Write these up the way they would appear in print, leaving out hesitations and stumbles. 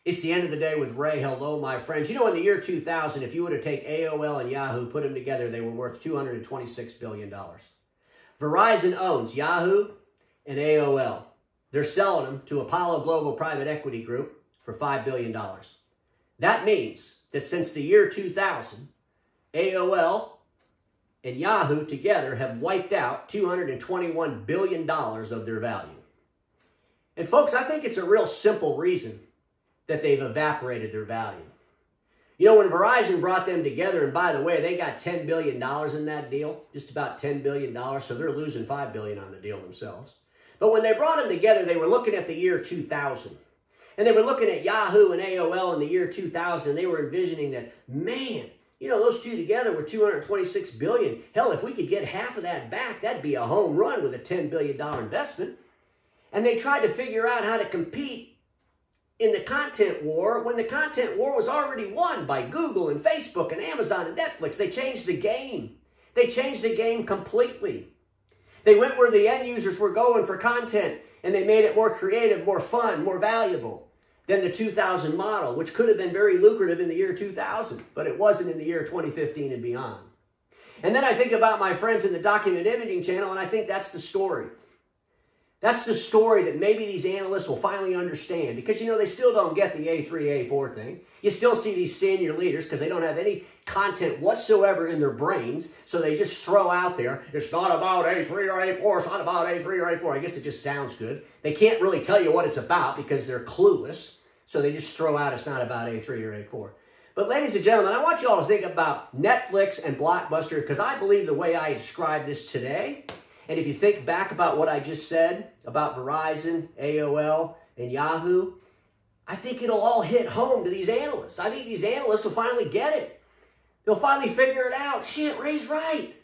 It's the end of the day with Ray. Hello, my friends. You know, in the year 2000, if you were to take AOL and Yahoo, put them together, they were worth $226 billion. Verizon owns Yahoo and AOL. They're selling them to Apollo Global Private Equity Group for $5 billion. That means that since the year 2000, AOL and Yahoo together have wiped out $221 billion of their value. And folks, I think it's a real simple reason that they've evaporated their value. You know, when Verizon brought them together, and by the way, they got $10 billion in that deal, just about $10 billion, so they're losing $5 billion on the deal themselves. But when they brought them together, they were looking at the year 2000. And they were looking at Yahoo and AOL in the year 2000, and they were envisioning that, man, you know, those two together were $226 billion. Hell, if we could get half of that back, that'd be a home run with a $10 billion investment. And they tried to figure out how to compete in the content war when the content war was already won by Google and Facebook and Amazon and Netflix. They changed the game. They changed the game completely. They went where the end users were going for content, and they made it more creative, more fun, more valuable than the 2000 model, which could have been very lucrative in the year 2000, but it wasn't in the year 2015 and beyond. And then I think about my friends in the Document Imaging channel, and I think that's the story. That's the story that maybe these analysts will finally understand, because, you know, they still don't get the A3, A4 thing. You still see these senior leaders because they don't have any content whatsoever in their brains, so they just throw out there, it's not about A3 or A4, it's not about A3 or A4. I guess it just sounds good. They can't really tell you what it's about because they're clueless, so they just throw out it's not about A3 or A4. But ladies and gentlemen, I want you all to think about Netflix and Blockbuster, because I believe the way I describe this today, and if you think back about what I just said about Verizon, AOL, and Yahoo, I think it'll all hit home to these analysts. I think these analysts will finally get it. They'll finally figure it out. Shit, Ray's right.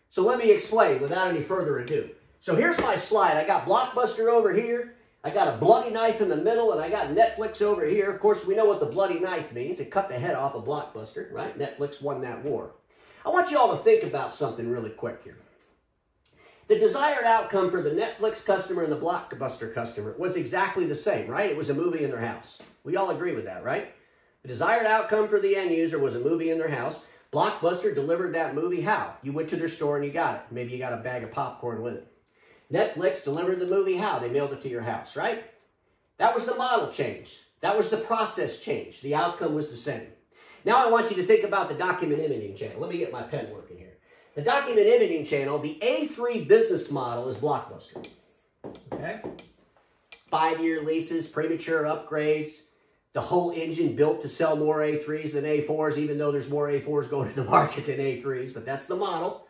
So let me explain without any further ado. So here's my slide. I got Blockbuster over here. I got a bloody knife in the middle, and I got Netflix over here. Of course, we know what the bloody knife means. It cut the head off of Blockbuster, right? Netflix won that war. I want you all to think about something really quick here. The desired outcome for the Netflix customer and the Blockbuster customer was exactly the same, right? It was a movie in their house. We all agree with that, right? The desired outcome for the end user was a movie in their house. Blockbuster delivered that movie how? You went to their store and you got it. Maybe you got a bag of popcorn with it. Netflix delivered the movie how? They mailed it to your house, right? That was the model change. That was the process change. The outcome was the same. Now I want you to think about the Document Imaging channel. Let me get my pen working here. The Document Imaging channel, the A3 business model is Blockbuster. Okay? 5-year leases, premature upgrades, the whole engine built to sell more A3s than A4s, even though there's more A4s going to the market than A3s, but that's the model.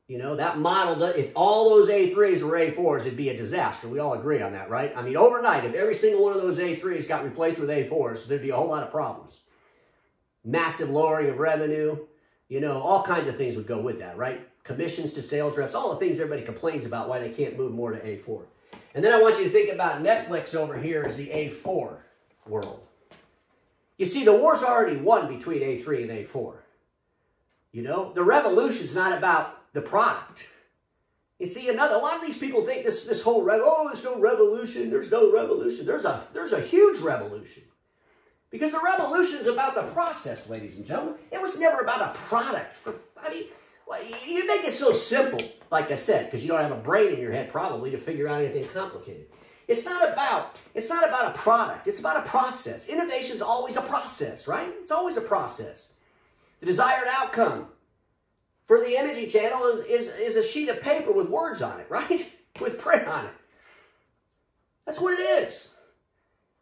You know, that model, if all those A3s were A4s, it'd be a disaster. We all agree on that, right? I mean, overnight, if every single one of those A3s got replaced with A4s, there'd be a whole lot of problems. Massive lowering of revenue. You know, all kinds of things would go with that, right? Commissions to sales reps, all the things everybody complains about why they can't move more to A4. And then I want you to think about Netflix over here as the A4 world. You see, the war's already won between A3 and A4. You know, the revolution's not about the product. You see, a lot of these people think this whole, there's no revolution, there's no revolution. There's a huge revolution. Because the revolution's about the process, ladies and gentlemen. It was never about a product. You make it so simple, like I said, because you don't have a brain in your head probably to figure out anything complicated. It's not about a product. It's about a process. Innovation's always a process, right? It's always a process. The desired outcome for the imaging channel is a sheet of paper with words on it, right? With print on it. That's what it is.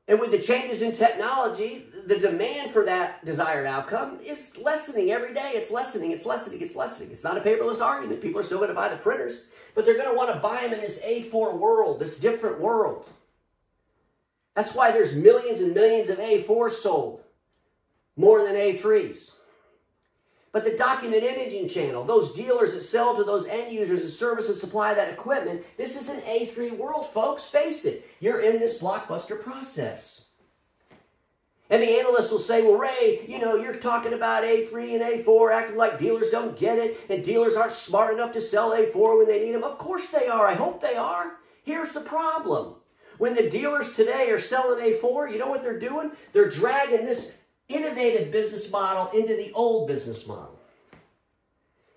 And with the changes in technology, the demand for that desired outcome is lessening every day. It's lessening, it's lessening, it's lessening. It's not a paperless argument. People are still going to buy the printers, but they're going to want to buy them in this A4 world, this different world. That's why there's millions and millions of A4s sold, more than A3s. But the Document Imaging channel, those dealers that sell to those end users and service and supply that equipment, this is an A3 world, folks. Face it. You're in this Blockbuster process. And the analysts will say, well, Ray, you know, you're talking about A3 and A4, acting like dealers don't get it, and dealers aren't smart enough to sell A4 when they need them. Of course they are. I hope they are. Here's the problem. When the dealers today are selling A4, you know what they're doing? They're dragging this innovative business model into the old business model.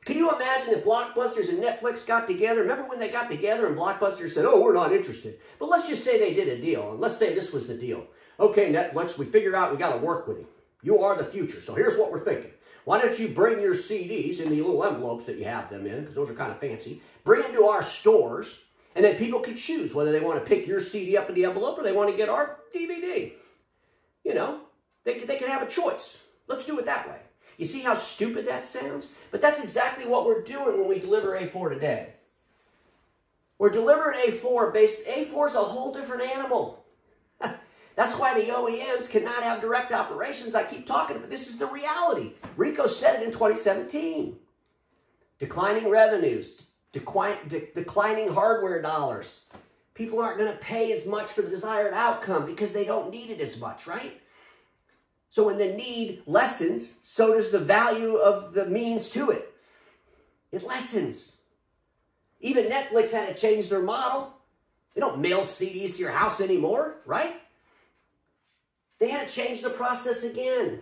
Can you imagine if Blockbusters and Netflix got together? Remember when they got together and Blockbuster said, oh, we're not interested. But let's just say they did a deal, and let's say this was the deal. Okay, Netflix, we figure out we got to work with you. You are the future, so here's what we're thinking. Why don't you bring your CDs in the little envelopes that you have them in, because those are kind of fancy, bring them to our stores, and then people can choose whether they want to pick your CD up in the envelope or they want to get our DVD. You know, they can have a choice. Let's do it that way. You see how stupid that sounds? But that's exactly what we're doing when we deliver A4 today. We're delivering A4 A4 is a whole different animal. That's why the OEMs cannot have direct operations. I keep talking about this is the reality. Rico said it in 2017. Declining revenues, declining hardware dollars. People aren't going to pay as much for the desired outcome because they don't need it as much, right? So when the need lessens, so does the value of the means to it. It lessens. Even Netflix had to change their model. They don't mail CDs to your house anymore, right? They had to change the process again.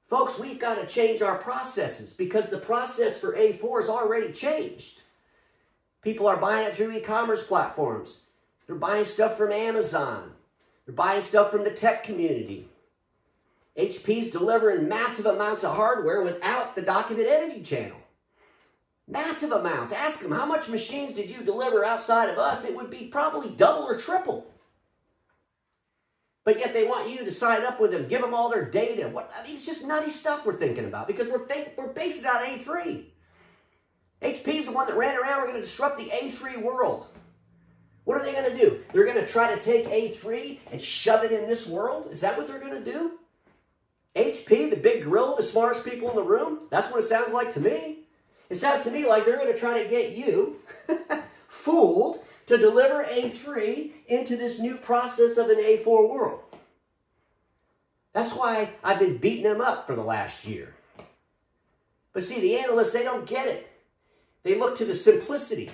Folks, we've got to change our processes because the process for A4 is already changed. People are buying it through e-commerce platforms. They're buying stuff from Amazon. They're buying stuff from the tech community. HP's delivering massive amounts of hardware without the document editing channel. Massive amounts. Ask them, how much machines did you deliver outside of us? It would be probably double or triple. But yet they want you to sign up with them, give them all their data. I mean, it's just nutty stuff we're thinking about because we're basing it on A3. HP's the one that ran around. We're going to disrupt the A3 world. What are they going to do? They're going to try to take A3 and shove it in this world? Is that what they're going to do? HP, the big gorilla, the smartest people in the room? That's what it sounds like to me. It sounds to me like they're going to try to get you fooled to deliver A3 into this new process of an A4 world. That's why I've been beating them up for the last year. But see, the analysts, they don't get it. They look to the simplicity.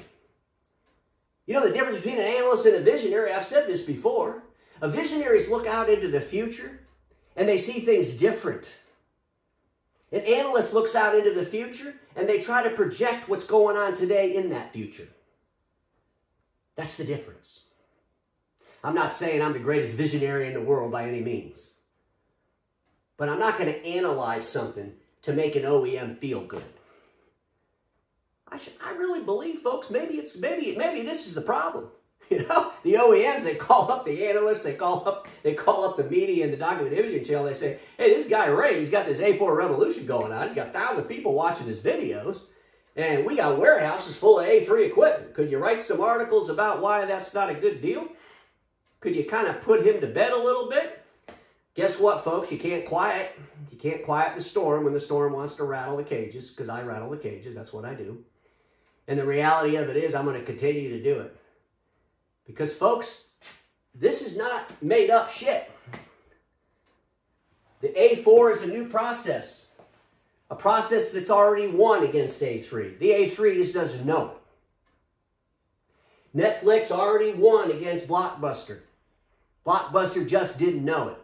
You know the difference between an analyst and a visionary? I've said this before. A visionaries look out into the future and they see things different. An analyst looks out into the future and they try to project what's going on today in that future. That's the difference. I'm not saying I'm the greatest visionary in the world by any means. But I'm not going to analyze something to make an OEM feel good. I really believe, folks, maybe this is the problem. You know, the OEMs, they call up the analysts, they call up the media and the document imaging channel. They say, hey, this guy Ray, he's got this A4 revolution going on. He's got thousands of people watching his videos. And we got warehouses full of A3 equipment. Could you write some articles about why that's not a good deal? Could you kind of put him to bed a little bit? Guess what, folks? You can't quiet the storm when the storm wants to rattle the cages, because I rattle the cages. That's what I do. And the reality of it is I'm going to continue to do it. Because, folks, this is not made up shit. The A4 is a new process. A process that's already won against A3. The A3 just doesn't know it. Netflix already won against Blockbuster. Blockbuster just didn't know it.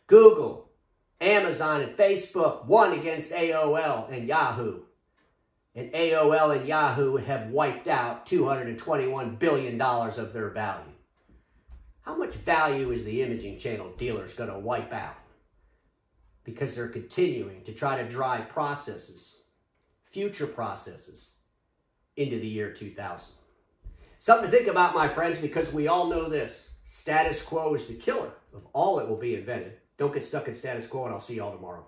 Google, Amazon, and Facebook won against AOL and Yahoo. And AOL and Yahoo have wiped out $221 billion of their value. How much value is the imaging channel dealers going to wipe out? Because they're continuing to try to drive processes, future processes, into the year 2000. Something to think about, my friends, because we all know this. Status quo is the killer of all that will be invented. Don't get stuck in status quo, and I'll see you all tomorrow.